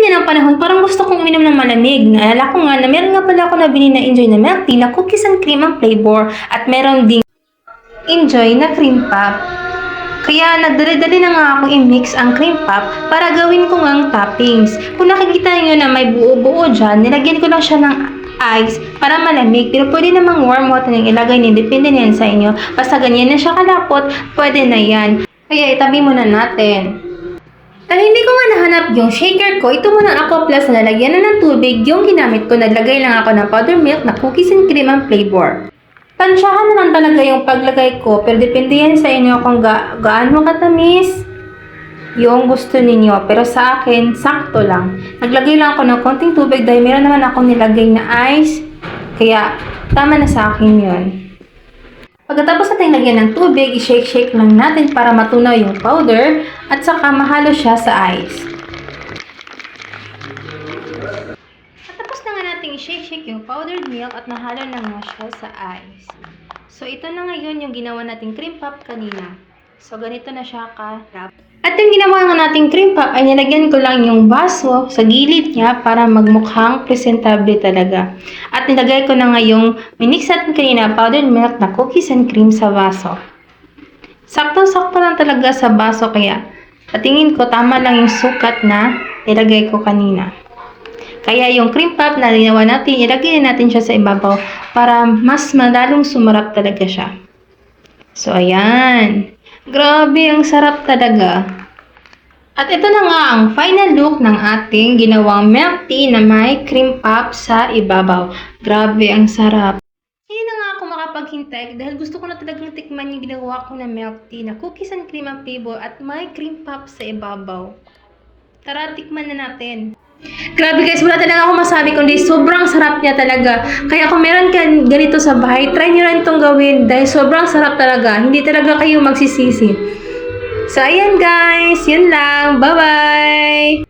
ganyan ang panahon, parang gusto kong uminom ng malamig. Naalala ko nga na meron nga pala ako nabili na Enjoy na milk tea na cookies and cream ang flavor at meron ding Enjoy na cream pop. Kaya nagdali-dali na nga akong i-mix ang cream pop para gawin ko ngang toppings. Kung nakikita niyo na may buo-buo dyan, nilagyan ko lang siya ng ice para malamig. Pero pwede namang warm water nang ilagay niyo. Depende na yan sa inyo. Basta ganyan na siya kalapot, pwede na yan. Kaya itabi muna natin. Dahil hindi ko nga nahanap yung shaker ko, ito muna ako plus na nalagyan na ng tubig. Yung ginamit ko, naglagay lang ako ng powder milk na cookies and cream ang flavor. Tansyahan naman talaga yung paglagay ko, pero depende yan sa inyo kung gaano katamis yung gusto ninyo. Pero sa akin, sakto lang. Naglagay lang ako ng konting tubig dahil meron naman akong nilagay na ice. Kaya, tama na sa akin yun. Pagkatapos natin lagyan ng tubig, i-shake-shake lang natin para matunaw yung powder at saka mahalo siya sa ice. I-shake yung powdered milk at nahalo na nga siya sa ice. So, ito na ngayon yung ginawa nating cream pop kanina. So, ganito na siya ka-wrap. At yung ginawa nga nating cream pop ay nilagyan ko lang yung baso sa gilid niya para magmukhang presentable talaga. At nilagay ko na nga yung minix natin kanina powdered milk na cookies and cream sa baso. Sakto-sakto lang talaga sa baso kaya patingin ko tama lang yung sukat na nilagay ko kanina. Kaya yung cream pop na ginawa natin, ilagay natin siya sa ibabaw para mas malalong sumarap talaga siya. So, ayan. Grabe, ang sarap talaga. At ito na nga ang final look ng ating ginawang milk tea na may cream pop sa ibabaw. Grabe, ang sarap. Hindi na nga ako makapaghintay dahil gusto ko na talagang tikman yung ginawa ko na milk tea na cookies and cream ang flavor at may cream pop sa ibabaw. Tara, tikman na natin. Grabe guys, wala talaga ako masabi kundi sobrang sarap niya talaga. Kaya kung meron ka ganito sa bahay, try nyo rin itong gawin dahil sobrang sarap talaga. Hindi talaga kayo magsisisi. So ayan guys, yun lang. Bye-bye!